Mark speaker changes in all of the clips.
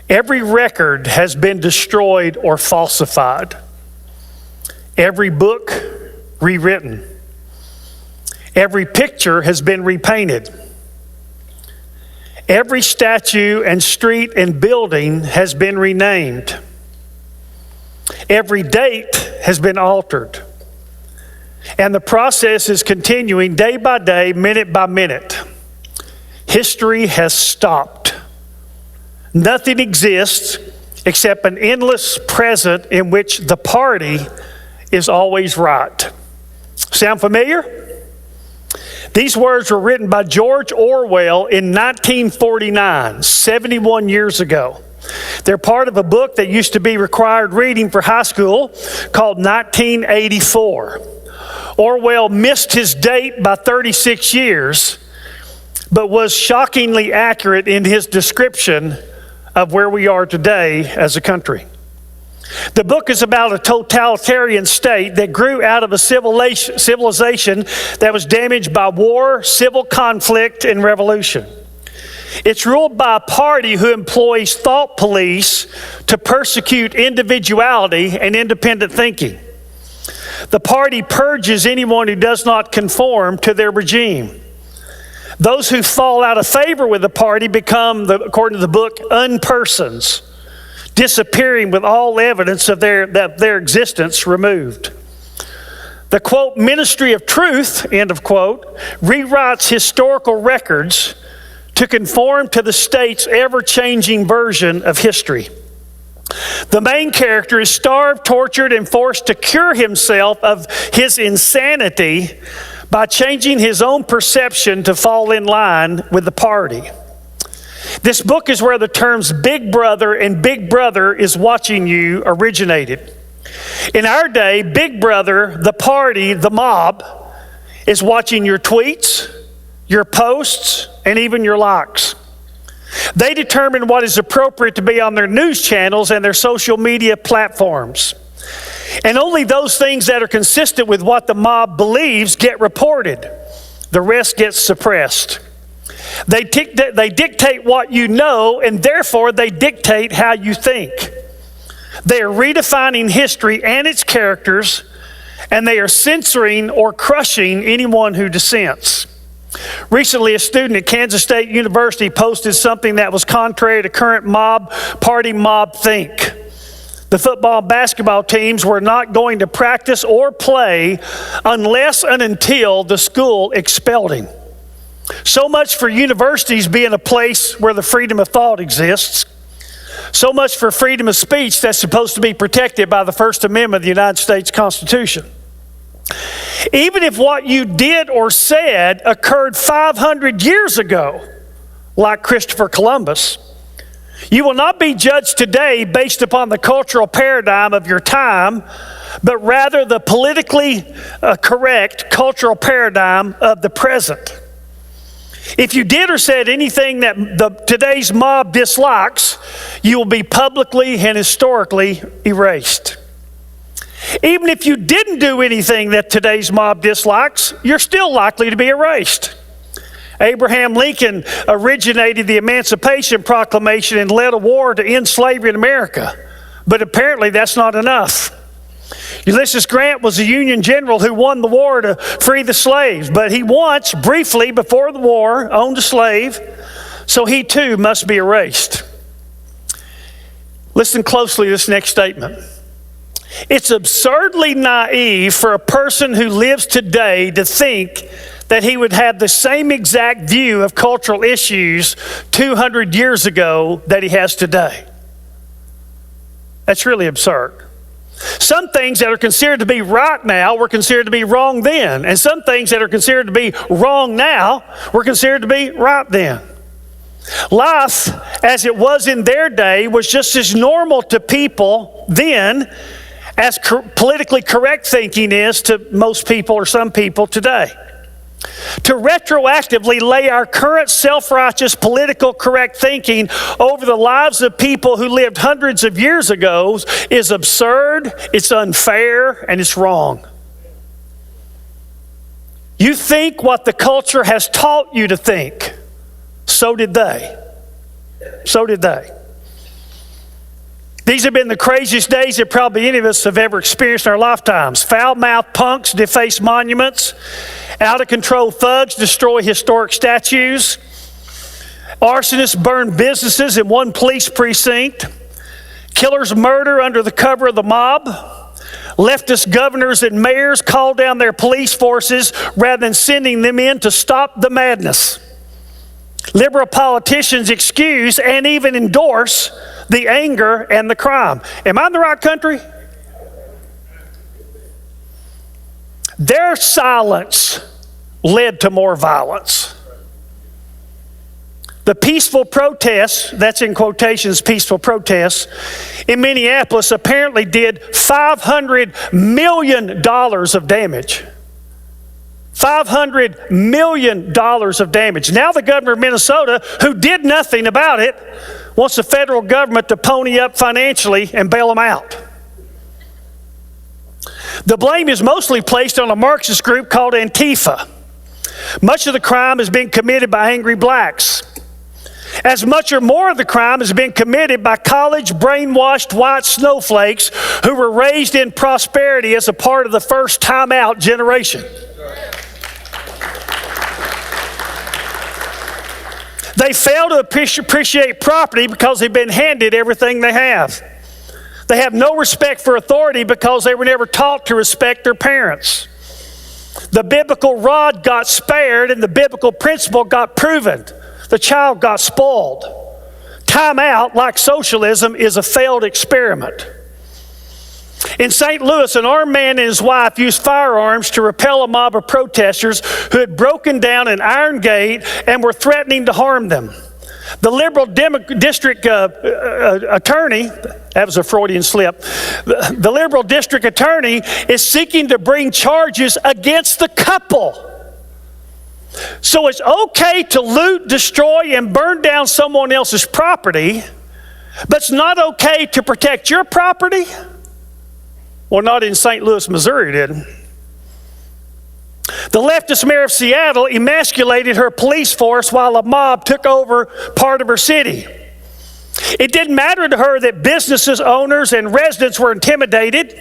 Speaker 1: Every record has been destroyed or falsified. Every book rewritten. Every picture has been repainted. Every statue and street and building has been renamed. Every date has been altered. And the process is continuing day by day, minute by minute. History has stopped. Nothing exists except an endless present in which the party is always right. Sound familiar? These words were written by George Orwell in 1949, 71 years ago. They're part of a book that used to be required reading for high school called 1984. Orwell missed his date by 36 years, but was shockingly accurate in his description of where we are today as a country. The book is about a totalitarian state that grew out of a civilization that was damaged by war, civil conflict, and revolution. It's ruled by a party who employs thought police to persecute individuality and independent thinking. The party purges anyone who does not conform to their regime. Those who fall out of favor with the party become, according to the book, unpersons, disappearing with all evidence of their existence removed. The, quote, ministry of truth, end of quote, rewrites historical records to conform to the state's ever-changing version of history. The main character is starved, tortured, and forced to cure himself of his insanity by changing his own perception to fall in line with the party. This book is where the terms Big Brother and Big Brother is watching you originated. In our day, Big Brother, the party, the mob, is watching your tweets, your posts, and even your likes. They determine what is appropriate to be on their news channels and their social media platforms. And only those things that are consistent with what the mob believes get reported. The rest gets suppressed. They dictate what you know, and therefore they dictate how you think. They are redefining history and its characters, and they are censoring or crushing anyone who dissents. Recently, a student at Kansas State University posted something that was contrary to current mob think. The football and basketball teams were not going to practice or play unless and until the school expelled him. So much for universities being a place where the freedom of thought exists. So much for freedom of speech that's supposed to be protected by the First Amendment of the United States Constitution. Even if what you did or said occurred 500 years ago, like Christopher Columbus, you will not be judged today based upon the cultural paradigm of your time, but rather the politically correct cultural paradigm of the present. If you did or said anything that today's mob dislikes, you will be publicly and historically erased. Even if you didn't do anything that today's mob dislikes, you're still likely to be erased. Abraham Lincoln originated the Emancipation Proclamation and led a war to end slavery in America. But apparently that's not enough. Ulysses Grant was a Union general who won the war to free the slaves, but he once, briefly before the war, owned a slave, so he too must be erased. Listen closely to this next statement. It's absurdly naive for a person who lives today to think that he would have the same exact view of cultural issues 200 years ago that he has today. That's really absurd. Some things that are considered to be right now were considered to be wrong then, and some things that are considered to be wrong now were considered to be right then. Life, as it was in their day, was just as normal to people then as politically correct thinking is to most people or some people today. To retroactively lay our current self-righteous political correct thinking over the lives of people who lived hundreds of years ago is absurd, it's unfair, and it's wrong. You think what the culture has taught you to think. So did they. So did they. These have been the craziest days that probably any of us have ever experienced in our lifetimes. Foul-mouthed punks deface monuments. Out-of-control thugs destroy historic statues. Arsonists burn businesses in one police precinct. Killers murder under the cover of the mob. Leftist governors and mayors call down their police forces rather than sending them in to stop the madness. Liberal politicians excuse and even endorse the anger and the crime. Am I in the right country? Their silence led to more violence. The peaceful protests, that's in quotations, peaceful protests, in Minneapolis apparently did $500 million of damage. $500 million of damage. Now the governor of Minnesota, who did nothing about it, wants the federal government to pony up financially and bail them out. The blame is mostly placed on a Marxist group called Antifa. Much of the crime has been committed by angry blacks. As much or more of the crime has been committed by college brainwashed white snowflakes who were raised in prosperity as a part of the first time out generation. They fail to appreciate property because they've been handed everything they have. They have no respect for authority because they were never taught to respect their parents. The biblical rod got spared and the biblical principle got proven. The child got spoiled. Time out, like socialism, is a failed experiment. In St. Louis, an armed man and his wife used firearms to repel a mob of protesters who had broken down an iron gate and were threatening to harm them. The liberal district attorney, that was a Freudian slip, the liberal district attorney is seeking to bring charges against the couple. So it's okay to loot, destroy, and burn down someone else's property, but it's not okay to protect your property? Well, not in St. Louis, Missouri, did it? The leftist mayor of Seattle emasculated her police force while a mob took over part of her city. It didn't matter to her that businesses, owners, and residents were intimidated.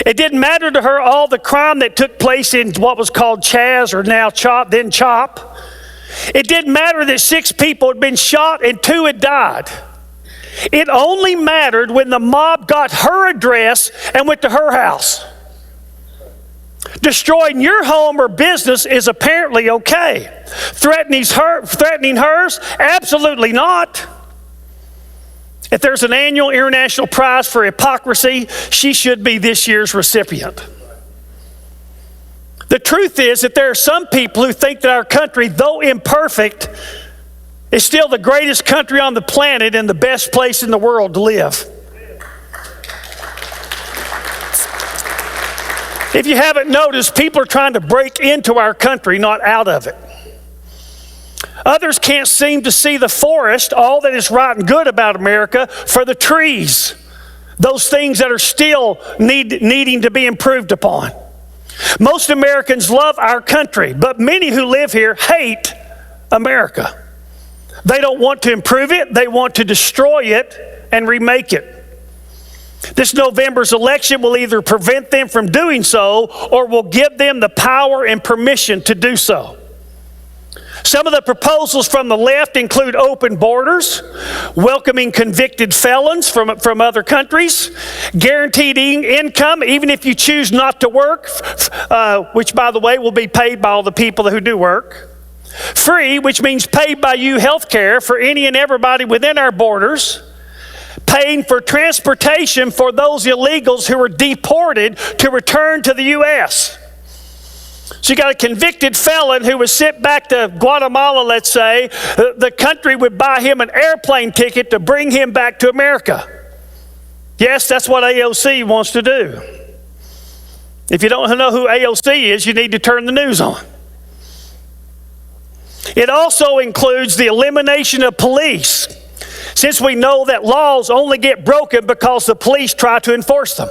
Speaker 1: It didn't matter to her all the crime that took place in what was called Chaz, or now Chop, then Chop. It didn't matter that 6 people had been shot and 2 had died. It only mattered when the mob got her address and went to her house. Destroying your home or business is apparently okay. Threatening hers? Absolutely not. If there's an annual international prize for hypocrisy, she should be this year's recipient. The truth is that there are some people who think that our country, though imperfect, is still the greatest country on the planet and the best place in the world to live. If you haven't noticed, people are trying to break into our country, not out of it. Others can't seem to see the forest, all that is right and good about America, for the trees, those things that are still needing to be improved upon. Most Americans love our country, but many who live here hate America. They don't want to improve it, they want to destroy it and remake it. This November's election will either prevent them from doing so or will give them the power and permission to do so. Some of the proposals from the left include open borders, welcoming convicted felons from other countries, guaranteed income even if you choose not to work, which by the way will be paid by all the people who do work. Free, which means paid by you health care for any and everybody within our borders. Paying for transportation for those illegals who are deported to return to the U.S. So you got a convicted felon who was sent back to Guatemala, let's say. The country would buy him an airplane ticket to bring him back to America. Yes, that's what AOC wants to do. If you don't know who AOC is, you need to turn the news on. It also includes the elimination of police, since we know that laws only get broken because the police try to enforce them.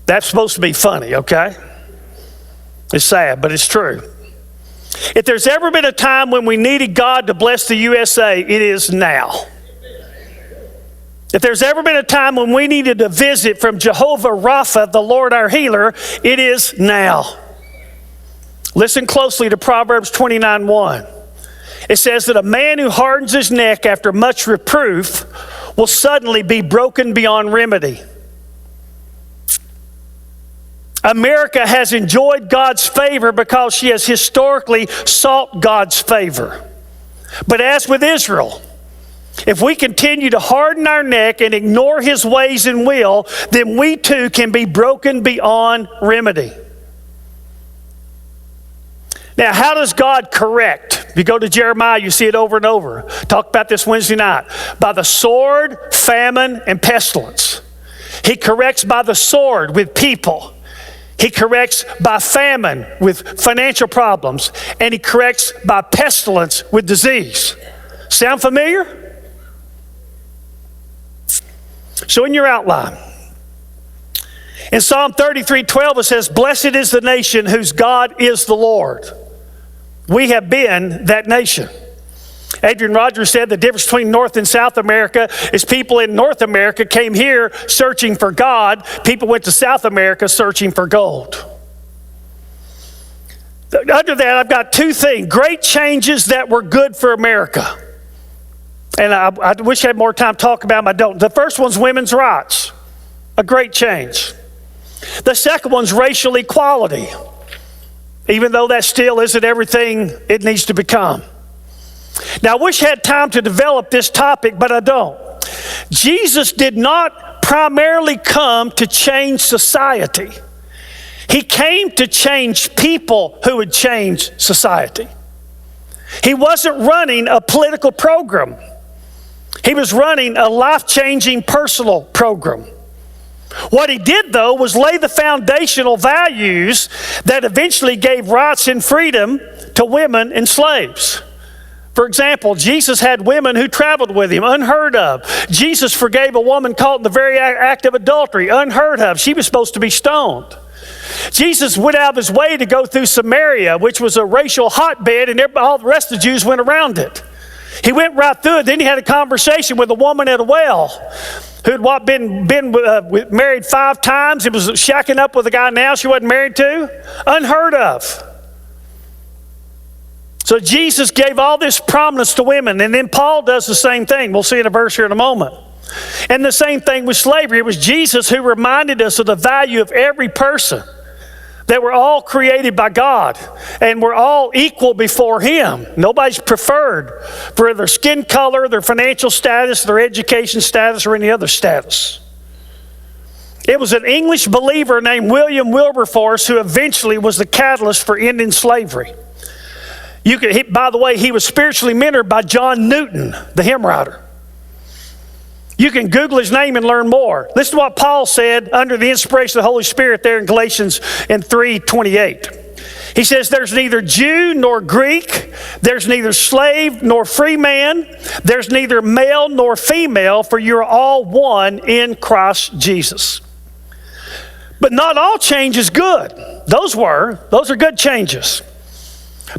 Speaker 1: That's supposed to be funny, okay? It's sad, but it's true. If there's ever been a time when we needed God to bless the USA, it is now. If there's ever been a time when we needed a visit from Jehovah Rapha, the Lord our healer, it is now. Listen closely to Proverbs 29:1. It says that a man who hardens his neck after much reproof will suddenly be broken beyond remedy. America has enjoyed God's favor because she has historically sought God's favor. But as with Israel, if we continue to harden our neck and ignore his ways and will, then we too can be broken beyond remedy. Now, how does God correct? If you go to Jeremiah, you see it over and over. Talked about this Wednesday night. By the sword, famine, and pestilence. He corrects by the sword with people. He corrects by famine with financial problems. And he corrects by pestilence with disease. Sound familiar? So in your outline, in Psalm 33:12 it says, "Blessed is the nation whose God is the Lord." We have been that nation. Adrian Rogers said the difference between North and South America is people in North America came here searching for God. People went to South America searching for gold. Under that, I've got two things. Great changes that were good for America. And I wish I had more time to talk about them. I don't. The first one's women's rights. A great change. The second one's racial equality. Even though that still isn't everything it needs to become. Now, I wish I had time to develop this topic, but I don't. Jesus did not primarily come to change society. He came to change people who would change society. He wasn't running a political program. He was running a life-changing personal program. What he did, though, was lay the foundational values that eventually gave rights and freedom to women and slaves. For example, Jesus had women who traveled with him, unheard of. Jesus forgave a woman caught in the very act of adultery, unheard of. She was supposed to be stoned. Jesus went out of his way to go through Samaria, which was a racial hotbed, and all the rest of the Jews went around it. He went right through it. Then he had a conversation with a woman at a well who had been married 5 times and was shacking up with a guy now she wasn't married to. Unheard of. So Jesus gave all this prominence to women, and then Paul does the same thing. We'll see in a verse here in a moment. And the same thing with slavery. It was Jesus who reminded us of the value of every person, that we're all created by God and we're all equal before him. Nobody's preferred for their skin color, their financial status, their education status, or any other status. It was an English believer named William Wilberforce who eventually was the catalyst for ending slavery. By the way, he was spiritually mentored by John Newton, the hymn writer. You can Google his name and learn more. Listen to what Paul said under the inspiration of the Holy Spirit there in Galatians 3:28. He says, "There's neither Jew nor Greek, there's neither slave nor free man, there's neither male nor female, for you're all one in Christ Jesus." But not all change is good. Those are good changes.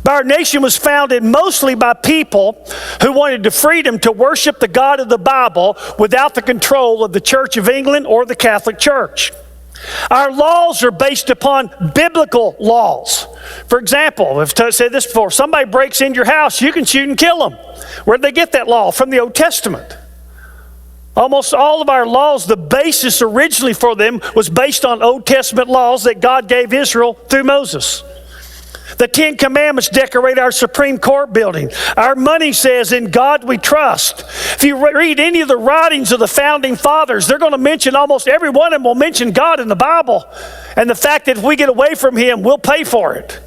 Speaker 1: But our nation was founded mostly by people who wanted the freedom to worship the God of the Bible without the control of the Church of England or the Catholic Church. Our laws are based upon biblical laws. For example, I've said this before, somebody breaks into your house, you can shoot and kill them. Where'd they get that law? From the Old Testament. Almost all of our laws, the basis originally for them was based on Old Testament laws that God gave Israel through Moses. The 10 Commandments decorate our Supreme Court building. Our money says, "In God we trust." If you read any of the writings of the founding fathers, they're going to mention, almost every one of them will mention God in the Bible. And the fact that if we get away from him, we'll pay for it.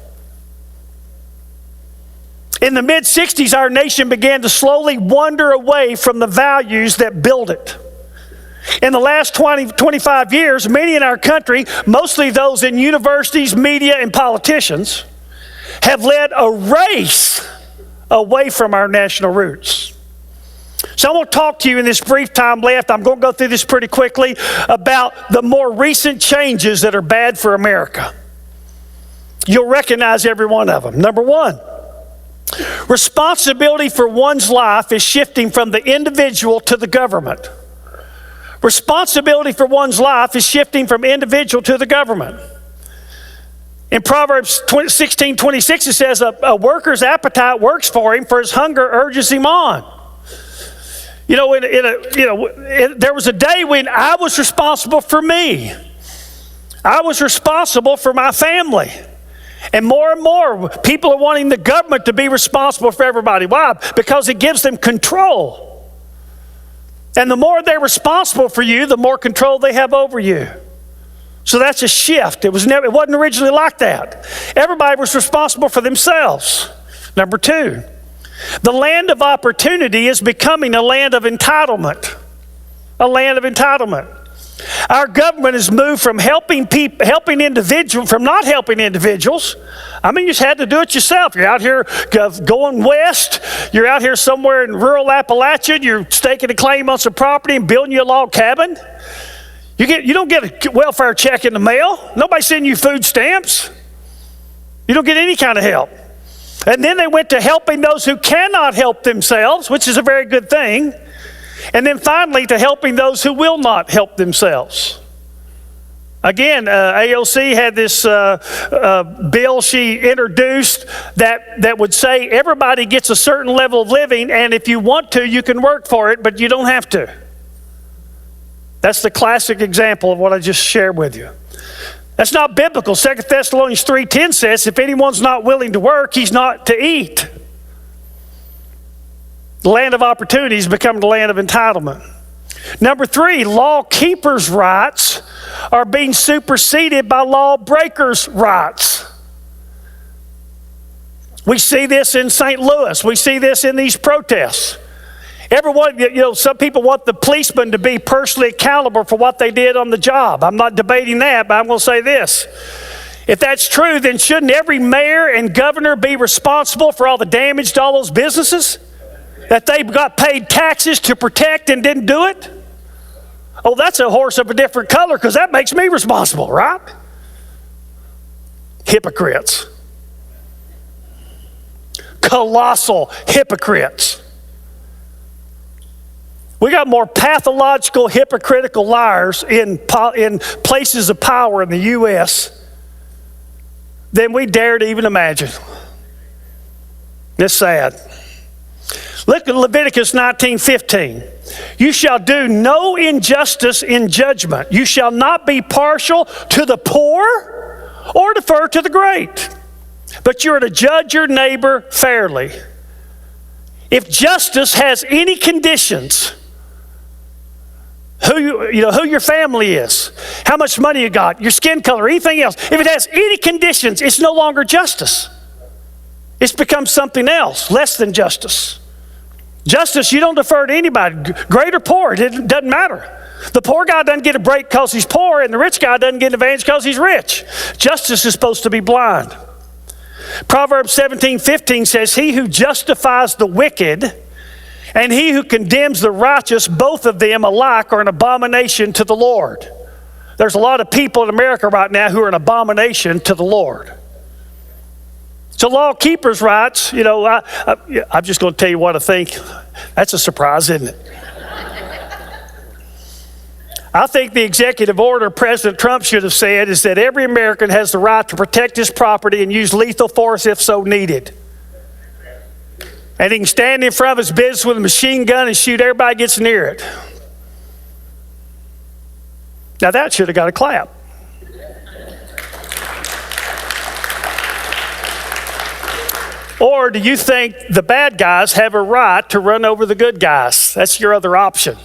Speaker 1: In the mid-60s, our nation began to slowly wander away from the values that build it. In the last 25 years, many in our country, mostly those in universities, media, and politicians, have led a race away from our national roots. So I want to talk to you in this brief time left, I'm going to go through this pretty quickly, about the more recent changes that are bad for America. You'll recognize every one of them. Number one, Responsibility for one's life is shifting from the individual to the government. Responsibility for one's life is shifting from individual to the government. In Proverbs 16:26, it says, a worker's appetite works for him, for his hunger urges him on. There was a day when I was responsible for me. I was responsible for my family. And more people are wanting the government to be responsible for everybody. Why? Because it gives them control. And the more they're responsible for you, the more control they have over you. So that's a shift. It wasn't originally like that. Everybody was responsible for themselves. Number two, the land of opportunity is becoming a land of entitlement. A land of entitlement. Our government has moved from from not helping individuals. I mean, you just had to do it yourself. You're out here going west. You're out here somewhere in rural Appalachia. You're staking a claim on some property and building you a log cabin. You don't get a welfare check in the mail. Nobody's sending you food stamps. You don't get any kind of help. And then they went to helping those who cannot help themselves, which is a very good thing. And then finally to helping those who will not help themselves. Again, AOC had this bill she introduced that would say everybody gets a certain level of living, and if you want to, you can work for it, but you don't have to. That's the classic example of what I just shared with you. That's not biblical. 2 Thessalonians 3:10 says, if anyone's not willing to work, he's not to eat. The land of opportunity has become the land of entitlement. Number three, law keepers' rights are being superseded by law breakers' rights. We see this in St. Louis. We see this in these protests. Everyone, some people want the policeman to be personally accountable for what they did on the job. I'm not debating that, but I'm going to say this. If that's true, then shouldn't every mayor and governor be responsible for all the damage to all those businesses that they got paid taxes to protect and didn't do it? Oh, that's a horse of a different color because that makes me responsible, right? Hypocrites. Colossal hypocrites. We got more pathological, hypocritical liars in places of power in the U.S. than we dare to even imagine. It's sad. Look at Leviticus 19:15. You shall do no injustice in judgment. You shall not be partial to the poor or defer to the great, but you are to judge your neighbor fairly. If justice has any conditions, who your family is, how much money you got, your skin color, anything else, if it has any conditions, it's no longer justice. It's become something else, less than justice. Justice, you don't defer to anybody, great or poor, it doesn't matter. The poor guy doesn't get a break because he's poor, and the rich guy doesn't get an advantage because he's rich. Justice is supposed to be blind. Proverbs 17:15 says, he who justifies the wicked and he who condemns the righteous, both of them alike are an abomination to the Lord. There's a lot of people in America right now who are an abomination to the Lord. So law keepers' rights, I'm just going to tell you what I think. That's a surprise, isn't it? I think the executive order President Trump should have said is that every American has the right to protect his property and use lethal force if so needed. And he can stand in front of his business with a machine gun and shoot everybody gets near it. Now that should have got a clap. Or do you think the bad guys have a right to run over the good guys? That's your other option.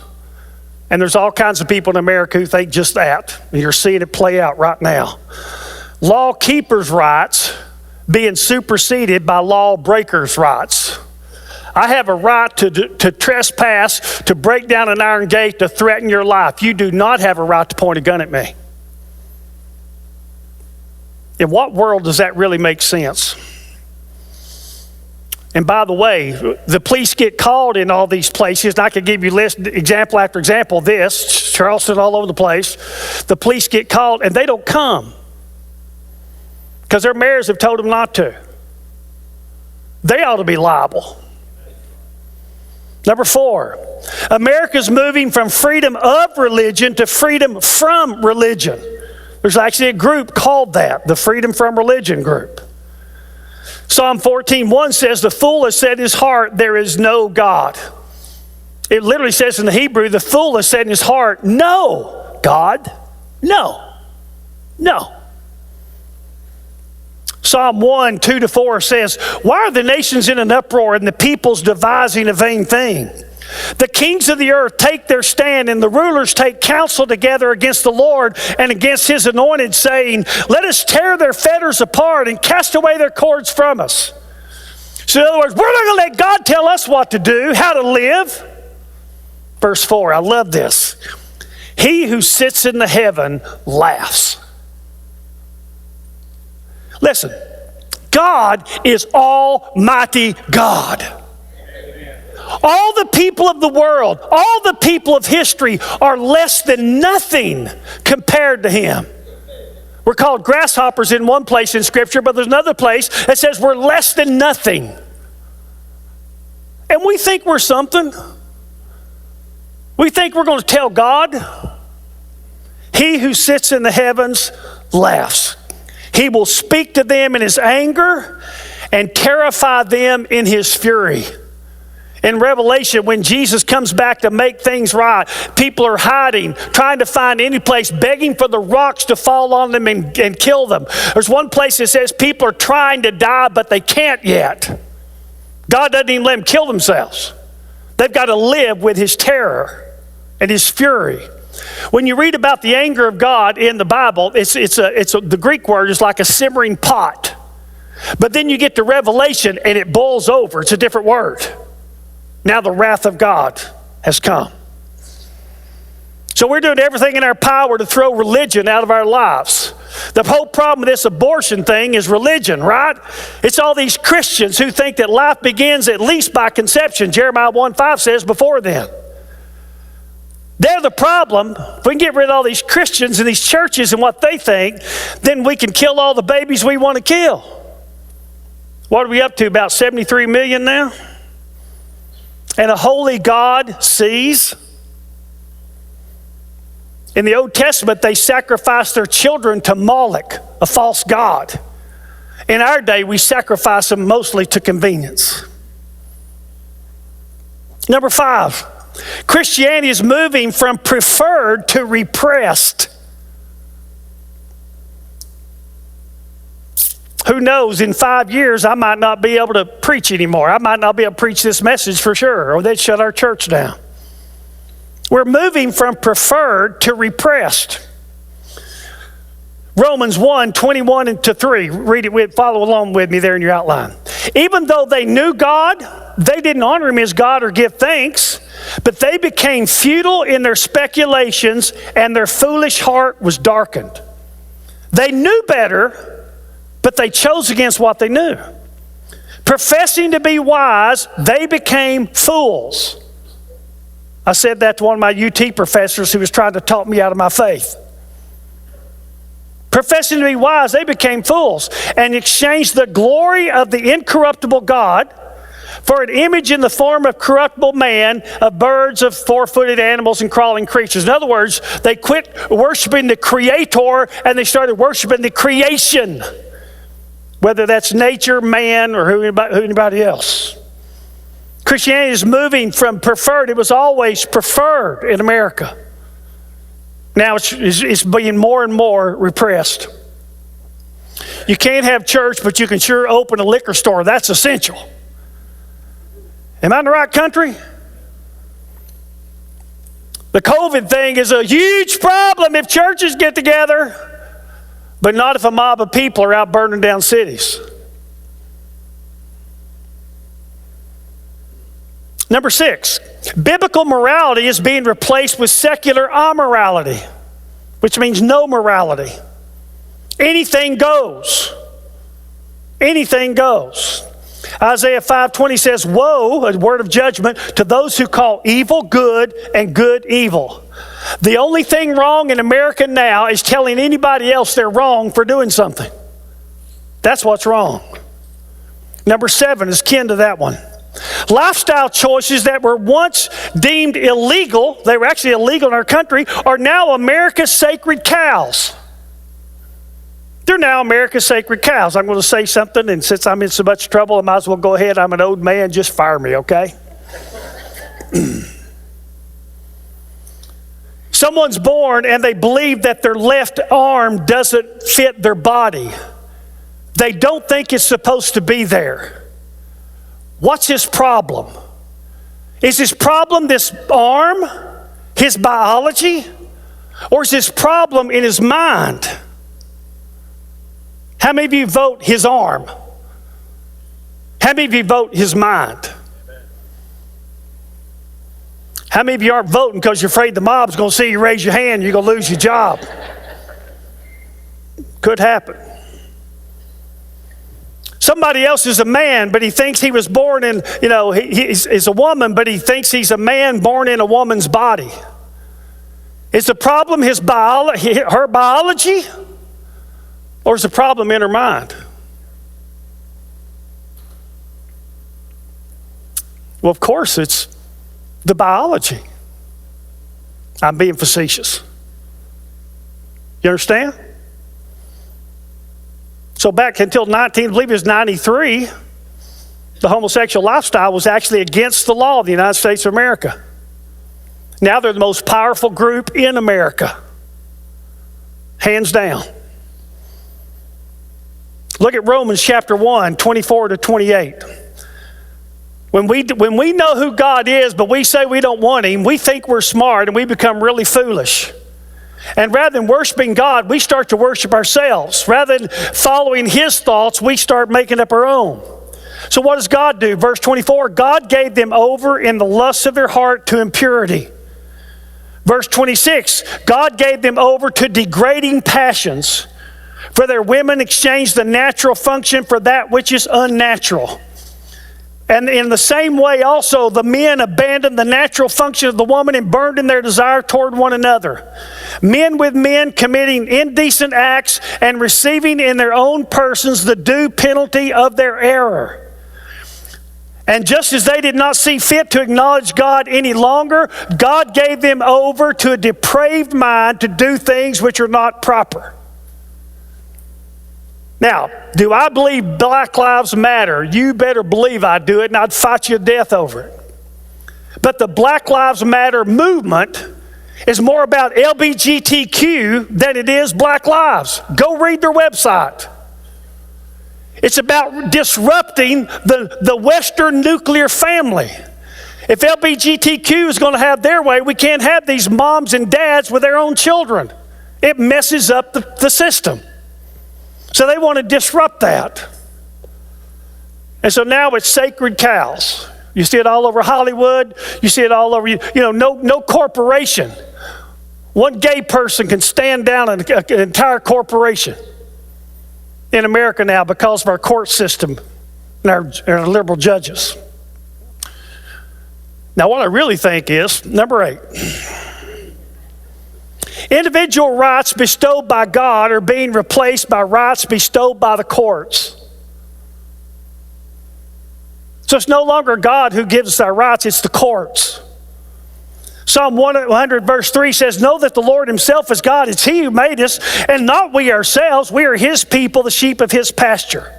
Speaker 1: And there's all kinds of people in America who think just that. And you're seeing it play out right now. Law keepers' rights being superseded by law breakers' rights. I have a right to trespass, to break down an iron gate, to threaten your life. You do not have a right to point a gun at me. In what world does that really make sense? And by the way, the police get called in all these places, and I could give you list example after example of this, Charleston, all over the place. The police get called and they don't come because their mayors have told them not to. they ought to be liable. Number 4, America's moving from freedom of religion to freedom from religion. There's actually a group called that, the Freedom from Religion group. Psalm 14:1 says, the fool has said in his heart, there is no God. It literally says in the Hebrew, the fool has said in his heart, no God, no, no. Psalm 1:2-4 says, why are the nations in an uproar and the peoples devising a vain thing? The kings of the earth take their stand and the rulers take counsel together against the Lord and against his anointed, saying, let us tear their fetters apart and cast away their cords from us. So in other words, we're not going to let God tell us what to do, how to live. Verse 4, I love this. He who sits in the heaven laughs. Listen, God is Almighty God. All the people of the world, all the people of history are less than nothing compared to him. We're called grasshoppers in one place in Scripture, but there's another place that says we're less than nothing. And we think we're something. We think we're going to tell God. He who sits in the heavens laughs. He will speak to them in his anger and terrify them in his fury. In Revelation, when Jesus comes back to make things right, people are hiding, trying to find any place, begging for the rocks to fall on them and kill them. There's one place that says people are trying to die, but they can't yet. God doesn't even let them kill themselves. They've got to live with his terror and his fury. When you read about the anger of God in the Bible, the Greek word is like a simmering pot. But then you get to Revelation and it boils over. It's a different word. Now the wrath of God has come. So we're doing everything in our power to throw religion out of our lives. The whole problem with this abortion thing is religion, right? It's all these Christians who think that life begins at least by conception. Jeremiah 1:5 says before then. They're the problem. If we can get rid of all these Christians and these churches and what they think, then we can kill all the babies we want to kill. What are we up to? About 73 million now? And a holy God sees. In the Old Testament, they sacrificed their children to Moloch, a false god. In our day, we sacrifice them mostly to convenience. Number 5. Christianity is moving from preferred to repressed. Who knows, in 5 years, I might not be able to preach anymore. I might not be able to preach this message for sure, or they'd shut our church down. We're moving from preferred to repressed. Romans 1:21-3. Read it, follow along with me there in your outline. Even though they knew God, they didn't honor him as God or give thanks, but they became futile in their speculations and their foolish heart was darkened. They knew better, but they chose against what they knew. Professing to be wise, they became fools. I said that to one of my UT professors who was trying to talk me out of my faith. Professing to be wise, they became fools and exchanged the glory of the incorruptible God for an image in the form of corruptible man, of birds, of four-footed animals, and crawling creatures. In other words, they quit worshiping the Creator and they started worshiping the creation, whether that's nature, man, or anybody else. Christianity is moving from preferred. It was always preferred in America. Now it's being more and more repressed. You can't have church, but you can sure open a liquor store. That's essential. Am I in the right country? The COVID thing is a huge problem if churches get together, but not if a mob of people are out burning down cities. Number 6, biblical morality is being replaced with secular immorality, which means no morality. Anything goes. Anything goes. Isaiah 5:20 says, woe, a word of judgment, to those who call evil good and good evil. The only thing wrong in America now is telling anybody else they're wrong for doing something. That's what's wrong. Number 7 is kin to that one. Lifestyle choices that were once deemed illegal, they were actually illegal in our country, are now America's sacred cows. They're now America's sacred cows. I'm going to say something, and since I'm in so much trouble, I might as well go ahead. I'm an old man, just fire me, okay? Someone's born and they believe that their left arm doesn't fit their body. They don't think it's supposed to be there. What's his problem? Is his problem this arm, his biology, or is his problem in his mind? How many of you vote his arm? How many of you vote his mind? How many of you aren't voting because you're afraid the mob's going to see you raise your hand and you're going to lose your job? Could happen. Somebody else is a man, but he thinks he was born in, he's a woman, but he thinks he's a man born in a woman's body. Is the problem her biology, or is the problem in her mind? Well, of course, it's the biology. I'm being facetious. You understand? So back until I believe it was 93, the homosexual lifestyle was actually against the law of the United States of America. Now they're the most powerful group in America. Hands down. Look at Romans chapter 1, 24 to 28. When we know who God is, but we say we don't want Him, we think we're smart and we become really foolish. And rather than worshiping God, we start to worship ourselves. Rather than following His thoughts, we start making up our own. So what does God do? Verse 24, God gave them over in the lusts of their heart to impurity. Verse 26, God gave them over to degrading passions. For their women exchanged the natural function for that which is unnatural. And in the same way also, the men abandoned the natural function of the woman and burned in their desire toward one another. Men with men committing indecent acts and receiving in their own persons the due penalty of their error. And just as they did not see fit to acknowledge God any longer, God gave them over to a depraved mind to do things which are not proper. Now, do I believe Black Lives Matter? You better believe I do it, and I'd fight you to death over it. But the Black Lives Matter movement is more about LGBTQ than it is Black Lives. Go read their website. It's about disrupting the Western nuclear family. If LGBTQ is going to have their way, we can't have these moms and dads with their own children. It messes up the system. So they want to disrupt that. And so now it's sacred cows. You see it all over Hollywood. You see it all over, no corporation. One gay person can stand down an entire corporation in America now because of our court system and our liberal judges. Now what I really think is, number 8. Individual rights bestowed by God are being replaced by rights bestowed by the courts. So it's no longer God who gives us our rights, it's the courts. Psalm 100 verse 3 says, know that the Lord Himself is God. It's He who made us, and not we ourselves. We are His people, the sheep of His pasture.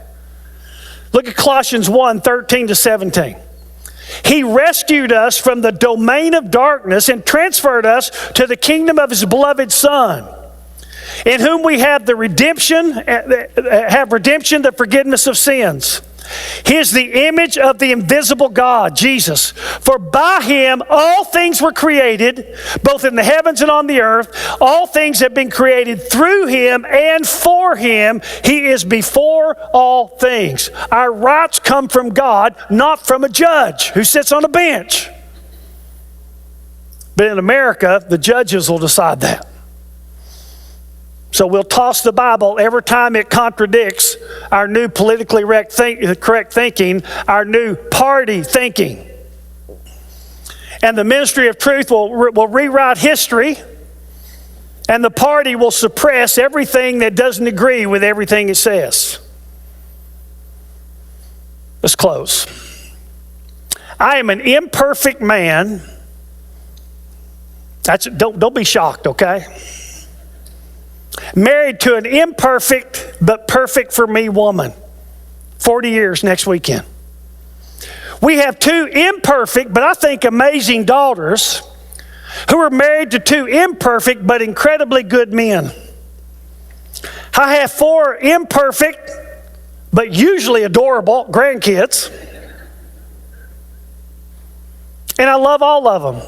Speaker 1: Look at Colossians 1, 13 to 17. He rescued us from the domain of darkness and transferred us to the kingdom of His beloved Son, in whom we have redemption, the forgiveness of sins. He is the image of the invisible God, Jesus. For by Him all things were created, both in the heavens and on the earth. All things have been created through Him and for Him. He is before all things. Our rights come from God, not from a judge who sits on a bench. But in America, the judges will decide that. So we'll toss the Bible every time it contradicts our new politically correct thinking, our new party thinking. And the ministry of truth will rewrite history, and the party will suppress everything that doesn't agree with everything it says. Let's close. I am an imperfect man. Don't be shocked, okay? Married to an imperfect but perfect for me woman. 40 years next weekend. We have two imperfect but I think amazing daughters who are married to two imperfect but incredibly good men. I have 4 imperfect but usually adorable grandkids. And I love all of them.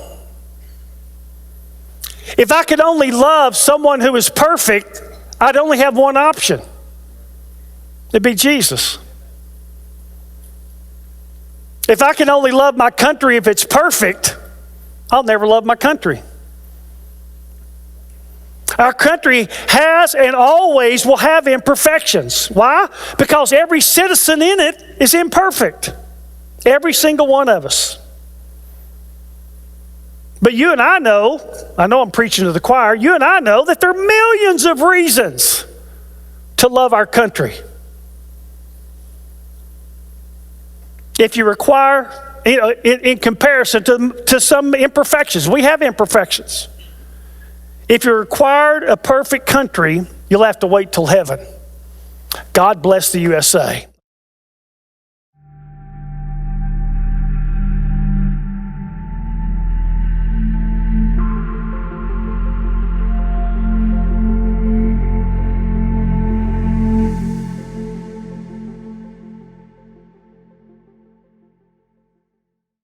Speaker 1: If I could only love someone who is perfect, I'd only have one option. It'd be Jesus. If I can only love my country if it's perfect, I'll never love my country. Our country has and always will have imperfections. Why? Because every citizen in it is imperfect. Every single one of us. But you and I know I'm preaching to the choir, you and I know that there are millions of reasons to love our country. If you require, in comparison to some imperfections, we have imperfections. If you required a perfect country, you'll have to wait till heaven. God bless the USA.